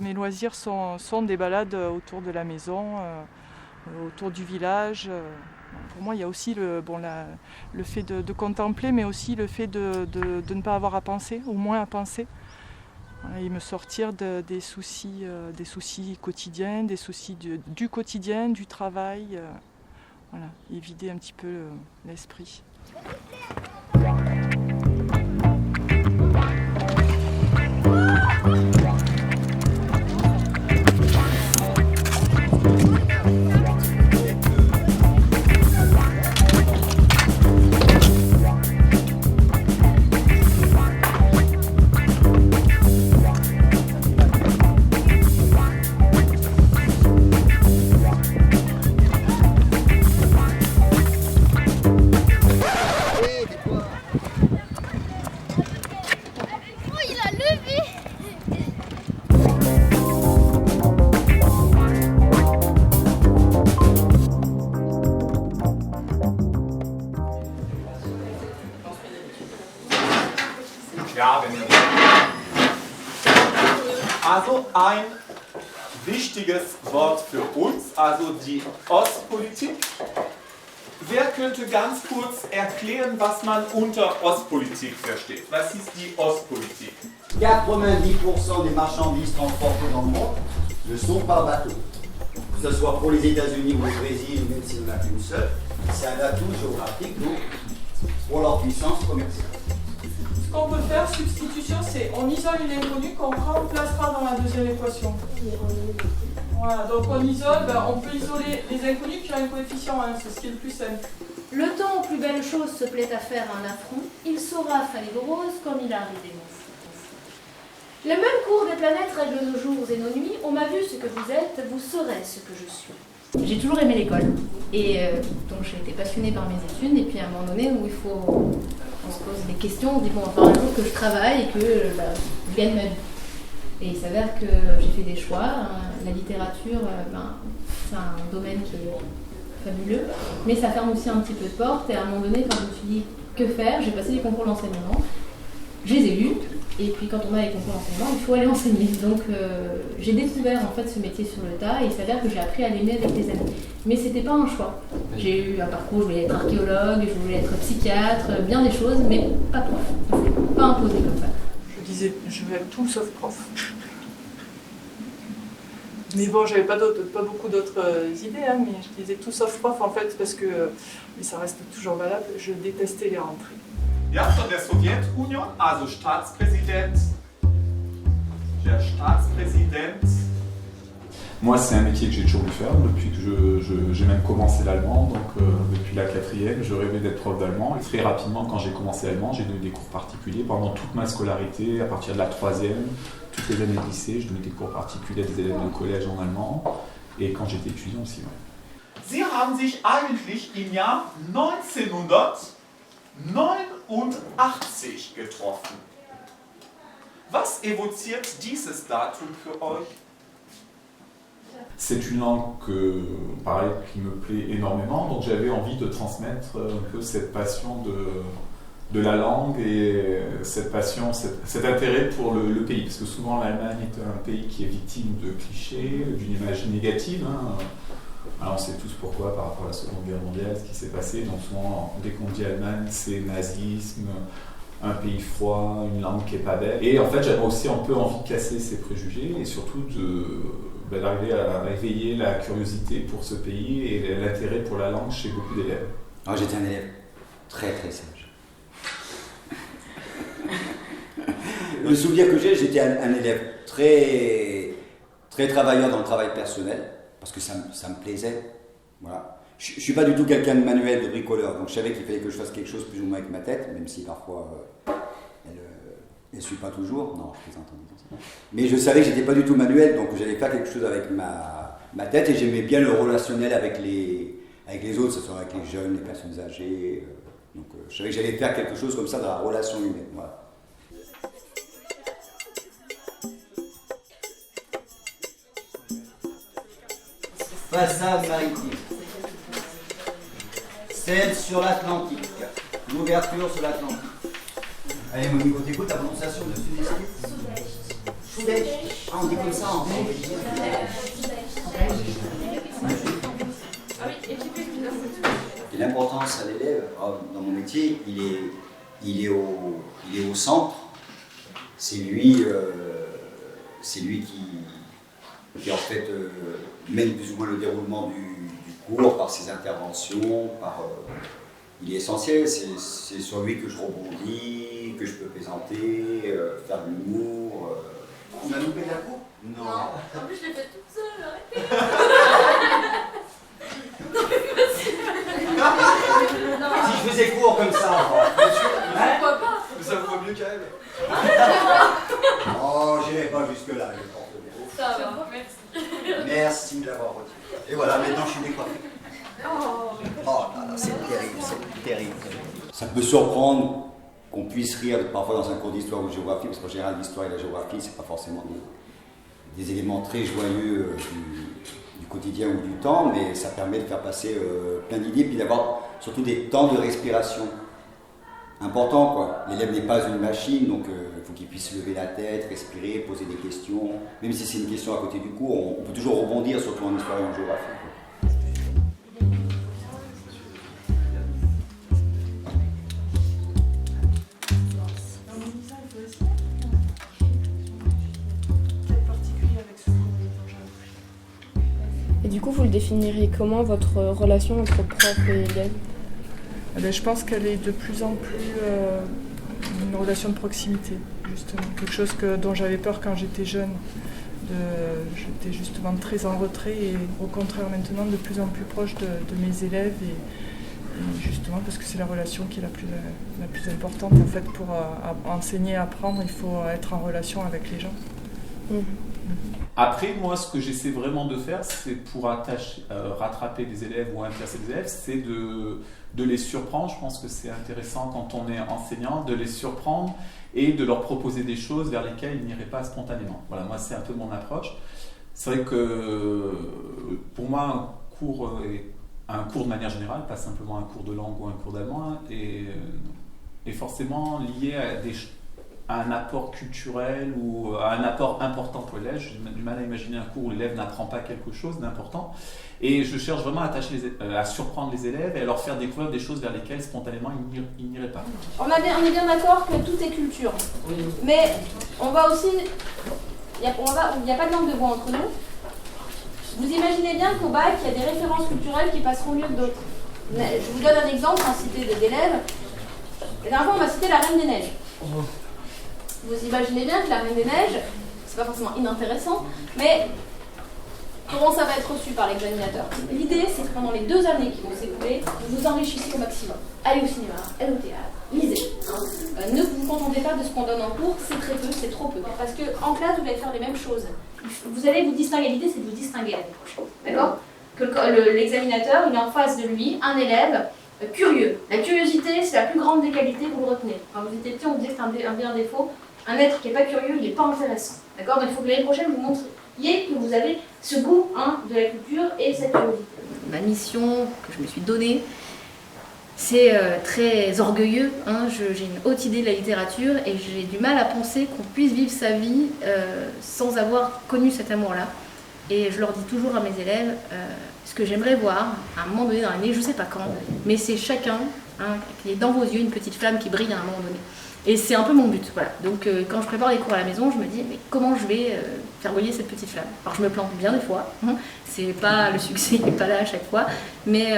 Mes loisirs sont des balades autour de la maison, autour du village. Pour moi, il y a aussi le fait de contempler, mais aussi le fait de ne pas avoir à penser, au moins à penser. Voilà, et me sortir des soucis quotidiens, des soucis du quotidien, du travail. Voilà, et vider un petit peu l'esprit. Ja, wenn ihr. Also ein wichtiges Wort für uns, also die Ostpolitik. Wer könnte ganz kurz erklären, was man unter Ostpolitik versteht? Was ist die Ostpolitik? 90% des marchandises transportées dans le monde ne sont par bateau. Que ce soit pour les États-Unis ou le Brésil, même si on n'a qu'une seule, c'est un atout géographique donc, pour leur puissance commerciale. Ce qu'on peut faire, substitution, c'est on isole une inconnue qu'on remplacera dans la deuxième équation. Voilà, donc on isole, on peut isoler les inconnues qui ont un coefficient 1, c'est ce qui est le plus simple. Le temps aux plus belles choses se plaît à faire un affront, il saura faner de roses comme il a arrivé mon fou. Le même cours des planètes règle nos jours et nos nuits, on m'a vu ce que vous êtes, vous serez ce que je suis. J'ai toujours aimé l'école, et donc j'ai été passionnée par mes études, et puis à un moment donné où on se pose des questions, on dit bon, il va falloir un jour que je travaille et que je gagne ma vie. Et il s'avère que j'ai fait des choix. La littérature, c'est un domaine qui est fabuleux, mais ça ferme aussi un petit peu de porte. Et à un moment donné, quand je me suis dit que faire, j'ai passé les concours d'enseignement, je les ai eus, et puis quand on a les concours d'enseignement, il faut aller enseigner. Donc j'ai découvert en fait ce métier sur le tas, et il s'avère que j'ai appris à l'aimer avec les années. Mais c'était pas un choix. J'ai eu un parcours, je voulais être archéologue, je voulais être psychiatre, bien des choses, mais pas prof. Pas imposé comme ça. Je disais, je veux être tout sauf prof. Mais bon, j'avais pas beaucoup d'autres idées, hein, mais je disais tout sauf prof en fait, parce que, mais ça reste toujours valable, je détestais les rentrées. Ja, von der Sowjetunion, also Staatspräsident. Der Staatspräsident. Moi, c'est un métier que j'ai toujours voulu faire depuis que j'ai même commencé l'allemand, donc depuis la 4e, je rêvais d'être prof d'allemand. Et très rapidement, quand j'ai commencé l'allemand, j'ai donné des cours particuliers pendant toute ma scolarité, à partir de la 3e, toutes les années de lycée, je donnais des cours particuliers à des élèves de collège en allemand, et quand j'étais étudiant aussi. Ouais. Sie haben sich eigentlich im Jahr 1989 getroffen. Was evoziert dieses Datum für euch? C'est une langue pareil, qui me plaît énormément, donc j'avais envie de transmettre un peu cette passion de la langue et cette passion, cet intérêt pour le pays, parce que souvent l'Allemagne est un pays qui est victime de clichés, d'une image négative. Hein. Alors on sait tous pourquoi par rapport à la Seconde Guerre mondiale, ce qui s'est passé, donc souvent dès qu'on dit Allemagne, c'est nazisme, un pays froid, une langue qui n'est pas belle. Et en fait j'avais aussi un peu envie de casser ces préjugés et surtout d'arriver à réveiller la curiosité pour ce pays et l'intérêt pour la langue chez beaucoup d'élèves. Alors j'étais un élève très très sage. Le souvenir que j'étais un élève très, très travailleur dans le travail personnel, parce que ça me plaisait. Voilà. Je ne suis pas du tout quelqu'un de manuel, de bricoleur, donc je savais qu'il fallait que je fasse quelque chose plus ou moins avec ma tête, même si parfois elle ne suit pas toujours. Non, je plaisante en disant ça. Mais je savais que je n'étais pas du tout manuel, donc j'allais faire quelque chose avec ma tête, et j'aimais bien le relationnel avec les autres, que ce soit avec les jeunes, les personnes âgées. Donc je savais que j'allais faire quelque chose comme ça dans la relation humaine. Voilà. Façade maritime. Celle sur l'Atlantique. L'ouverture sur l'Atlantique. Allez, Monique, on t'écoute la prononciation de Sud-Est. Sud-Est. Ah, on dit comme ça en fait. Et l'importance à l'élève, dans mon métier, il est au centre. C'est lui qui en fait mène plus ou moins le déroulement du cours par ses interventions, il est essentiel, c'est sur lui que je rebondis, que je peux plaisanter, faire de l'humour. On a loupé la cour ? Non. En plus, je l'ai fait toute seule, arrêtez. Si je faisais cours comme ça, Pourquoi pas? Ça vous va mieux qu'à elle. oh, j'irai pas jusque-là, je porte bien. Ça va, merci. Merci de l'avoir retiré. Et voilà, maintenant je suis décoiffé. Oh là là, c'est terrible, c'est terrible. Ça peut surprendre qu'on puisse rire parfois dans un cours d'histoire ou de géographie, parce qu'en général l'histoire et la géographie, c'est pas forcément des éléments très joyeux du quotidien ou du temps, mais ça permet de faire passer plein d'idées, puis d'avoir surtout des temps de respiration importants, quoi. L'élève n'est pas une machine, donc il faut qu'il puisse lever la tête, respirer, poser des questions. Même si c'est une question à côté du cours, on peut toujours rebondir, surtout en histoire et en géographie, quoi. Et du coup, vous le définiriez comment, votre relation entre prof et élève ? Eh bien, je pense qu'elle est de plus en plus une relation de proximité, justement. Quelque chose dont j'avais peur quand j'étais jeune. J'étais justement très en retrait et au contraire maintenant de plus en plus proche de mes élèves et justement parce que c'est la relation qui est la plus importante en fait pour enseigner et apprendre, il faut être en relation avec les gens. Après, moi, ce que j'essaie vraiment de faire, c'est pour rattraper des élèves ou intéresser des élèves, c'est de les surprendre. Je pense que c'est intéressant quand on est enseignant, de les surprendre et de leur proposer des choses vers lesquelles ils n'iraient pas spontanément. Voilà, moi, c'est un peu mon approche. C'est vrai que pour moi, un cours de manière générale, pas simplement un cours de langue ou un cours d'allemand, est forcément lié à un apport culturel ou à un apport important pour l'élève. J'ai du mal à imaginer un cours où l'élève n'apprend pas quelque chose d'important. Et je cherche vraiment à surprendre les élèves et à leur faire découvrir des choses vers lesquelles spontanément ils n'iraient pas. On est bien d'accord que tout est culture. Oui. Mais on va aussi... Il n'y a pas de langue de bois entre nous. Vous imaginez bien qu'au bac, il y a des références culturelles qui passeront mieux que d'autres. Je vous donne un exemple, un cité d'élèves. La dernière fois, on m'a cité la Reine des Neiges. Vous imaginez bien que la Reine des Neiges, c'est pas forcément inintéressant, mais comment ça va être reçu par l'examinateur? L'idée, c'est que pendant les 2 années qui vont s'écouler, vous vous enrichissez au maximum. Allez au cinéma, allez au théâtre, lisez. Ne vous contentez pas de ce qu'on donne en cours, c'est très peu, c'est trop peu. Parce qu'en classe, vous allez faire les mêmes choses. Vous allez vous distinguer, l'idée, c'est de vous distinguer l'année prochaine. D'accord? Que l'examinateur, il est en face de lui, un élève curieux. La curiosité, c'est la plus grande des qualités, vous le retenez. Quand vous étiez petit, on vous disait que c'est un bien défaut. Un être qui n'est pas curieux, il n'est pas intéressant. D'accord? Donc il faut que l'année prochaine, vous montriez que vous avez ce goût de la culture et cette curiosité. Ma mission que je me suis donnée, c'est très orgueilleux. J'ai une haute idée de la littérature et j'ai du mal à penser qu'on puisse vivre sa vie sans avoir connu cet amour-là. Et je leur dis toujours à mes élèves, ce que j'aimerais voir, à un moment donné dans l'année, je ne sais pas quand, mais c'est chacun qui est dans vos yeux, une petite flamme qui brille à un moment donné. Et c'est un peu mon but, voilà. Donc quand je prépare les cours à la maison, je me dis, mais comment je vais faire briller cette petite flamme? Alors je me plante bien des fois, c'est pas le succès n'est pas là à chaque fois, mais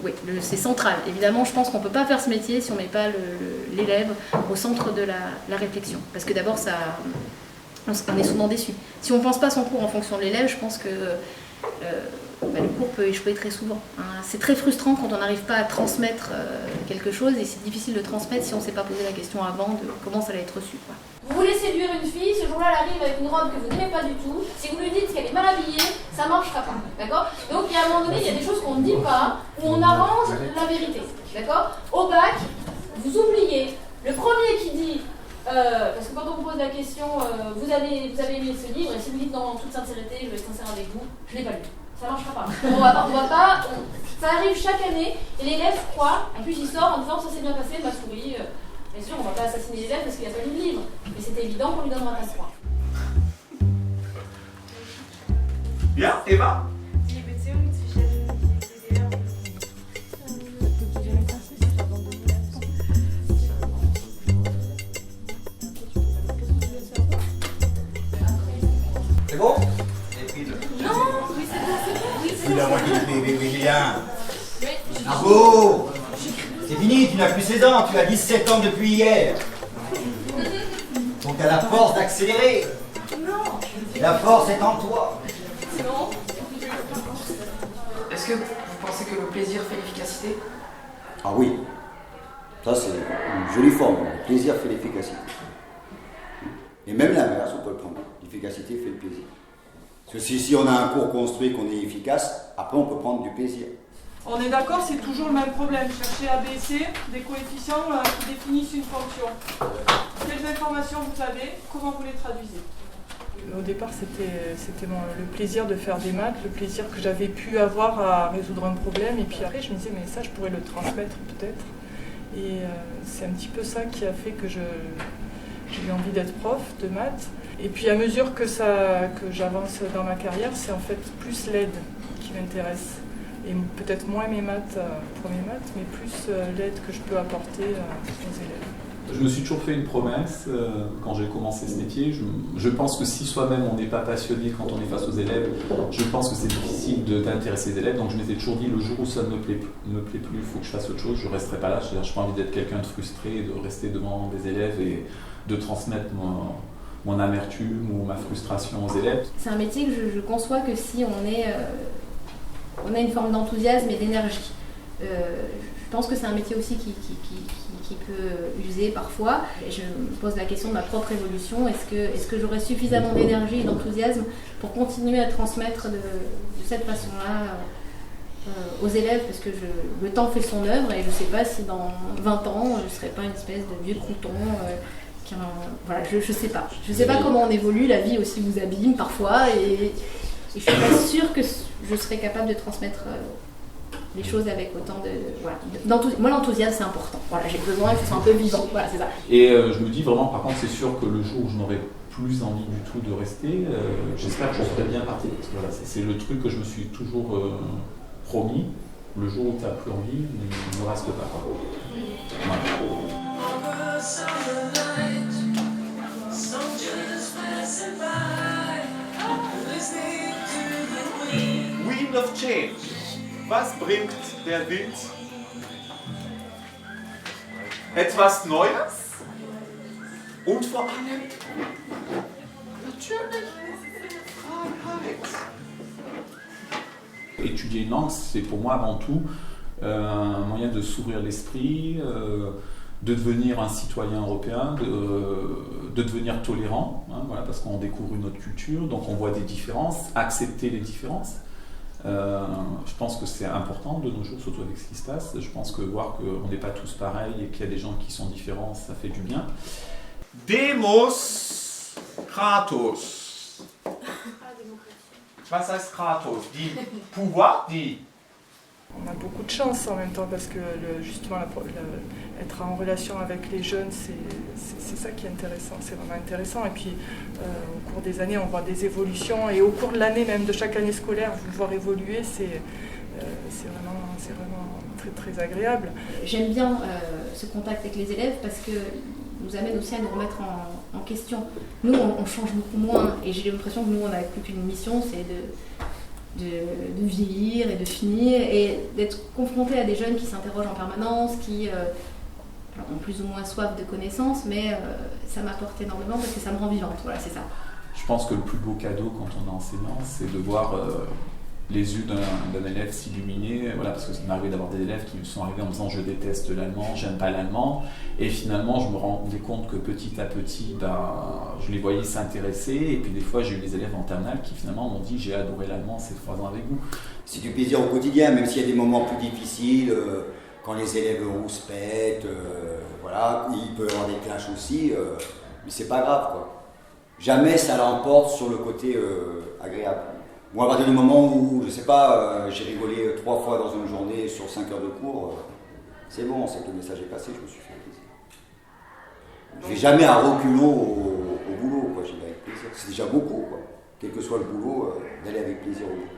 oui, c'est central. Évidemment, je pense qu'on ne peut pas faire ce métier si on ne met pas l'élève au centre de la réflexion. Parce que d'abord, on est souvent déçu. Si on ne pense pas son cours en fonction de l'élève, je pense que le cours peut échouer très souvent. C'est très frustrant quand on n'arrive pas à transmettre quelque chose et c'est difficile de transmettre si on ne s'est pas posé la question avant de comment ça allait être reçu. Quoi. Vous voulez séduire une fille, ce jour-là elle arrive avec une robe que vous n'aimez pas du tout, si vous lui dites qu'elle est mal habillée, ça ne marchera pas. D'accord? Donc il y a un moment donné, il y a des choses qu'on ne dit pas, où on arrange la vérité. D'accord? Au bac, vous oubliez le premier qui dit parce que quand on vous pose la question vous avez aimé ce livre, et si vous dites dans toute sincérité, je vais être sincère avec vous, je ne l'ai pas lu. Ça marchera pas. Ça arrive chaque année et l'élève croit, en plus il sort en disant ça s'est bien passé, ma souris. Bien sûr, on ne va pas assassiner l'élève parce qu'il n'a pas lu le livre, mais c'était évident qu'on lui donnera un 3. Ja, Eva? Die Beziehung zwischen DDR und C'est bon? Oui, La moitié du bébé Julien. Margot, c'est fini, tu n'as plus 16 ans, tu as 17 ans depuis hier. Donc tu as la force d'accélérer. Non. La force est en toi. Non. Est-ce que vous pensez que le plaisir fait l'efficacité? Ah oui, ça c'est une jolie forme. Le plaisir fait l'efficacité. Et même l'inverse, on peut le prendre. L'efficacité fait le plaisir. Parce que si on a un cours construit, qu'on est efficace, après on peut prendre du plaisir. On est d'accord, c'est toujours le même problème. Chercher ABC, des coefficients qui définissent une fonction. Quelles informations vous avez, comment vous les traduisez? Au départ, c'était le plaisir de faire des maths, le plaisir que j'avais pu avoir à résoudre un problème. Et puis après, je me disais, mais ça, je pourrais le transmettre peut-être. Et c'est un petit peu ça qui a fait que j'ai eu envie d'être prof de maths. Et puis à mesure que j'avance dans ma carrière, c'est en fait plus l'aide qui m'intéresse. Et peut-être moins mes maths, premières maths, mais plus l'aide que je peux apporter aux élèves. Je me suis toujours fait une promesse quand j'ai commencé ce métier. Je pense que si soi-même on n'est pas passionné quand on est face aux élèves, je pense que c'est difficile d'intéresser les élèves. Donc je m'étais toujours dit, le jour où ça ne me plaît plus, il faut que je fasse autre chose, je ne resterai pas là. Je n'ai pas envie d'être quelqu'un de frustré, de rester devant des élèves et de transmettre mon amertume ou ma frustration aux élèves. C'est un métier que je conçois que si on a une forme d'enthousiasme et d'énergie. Je pense que c'est un métier aussi qui peut user parfois. Et je me pose la question de ma propre évolution. Est-ce que j'aurai suffisamment d'énergie et d'enthousiasme pour continuer à transmettre de cette façon-là aux élèves? Parce que le temps fait son œuvre et je ne sais pas si dans 20 ans, je ne serai pas une espèce de vieux crouton. Voilà, je ne sais pas. Je ne sais pas comment on évolue. La vie aussi vous abîme parfois. Et je ne suis pas sûre que je serai capable de transmettre les choses avec autant d'enthousiasme. Moi, l'enthousiasme, c'est important. Voilà, j'ai besoin que ce soit un peu vivant. Voilà, c'est ça. Et je me dis vraiment, par contre, c'est sûr que le jour où je n'aurai plus envie du tout de rester, j'espère que je serai bien parti. Parce que voilà, c'est le truc que je me suis toujours promis. Le jour où tu n'as plus envie, ne reste pas. Voilà. Wind of Change. Was bringt der Wind? Etwas Neues und vor allem natürlich Freiheit. Étudier une langue, c'est pour moi avant tout un moyen de s'ouvrir l'esprit, de devenir un citoyen européen, de devenir tolérant, hein, voilà, parce qu'on découvre une autre culture, donc on voit des différences, accepter les différences. Je pense que c'est important de nos jours, surtout avec ce qui se passe. Je pense que voir qu'on n'est pas tous pareils et qu'il y a des gens qui sont différents, ça fait du bien. Demos Kratos. Was heißt Kratos? Die pouvoir, die. On a beaucoup de chance en même temps parce que justement être en relation avec les jeunes, c'est ça qui est intéressant, c'est vraiment intéressant. Et puis au cours des années, on voit des évolutions et au cours de l'année, même de chaque année scolaire, vous voir évoluer, c'est vraiment très très agréable. J'aime bien ce contact avec les élèves parce que nous amène aussi à nous remettre en question. Nous, on change beaucoup moins et j'ai l'impression que nous, on n'a plus qu'une mission, c'est de vieillir et de finir et d'être confronté à des jeunes qui s'interrogent en permanence, qui ont plus ou moins soif de connaissances, mais ça m'apporte énormément parce que ça me rend vivante. Voilà, c'est ça. Je pense que le plus beau cadeau quand on est enseignant, c'est de voir les yeux d'un élève s'illuminer, voilà, parce que ça m'est arrivé d'avoir des élèves qui me sont arrivés en me disant je déteste l'allemand, j'aime pas l'allemand, et finalement je me rendais compte que petit à petit, je les voyais s'intéresser, et puis des fois j'ai eu des élèves en terminale qui finalement m'ont dit j'ai adoré l'allemand ces 3 ans avec vous. C'est du plaisir au quotidien, même s'il y a des moments plus difficiles, quand les élèves rouspètent, voilà, il peut y avoir des clashs aussi, mais c'est pas grave, quoi. Jamais ça l'emporte sur le côté agréable. Moi, à partir du moment où, je sais pas, j'ai rigolé 3 fois dans une journée sur 5 heures de cours, c'est bon, c'est que le message est passé, je me suis fait plaisir. Je vais jamais à reculons au boulot, quoi, j'y vais avec plaisir. C'est déjà beaucoup, quoi. quel que soit le boulot, d'aller avec plaisir au boulot.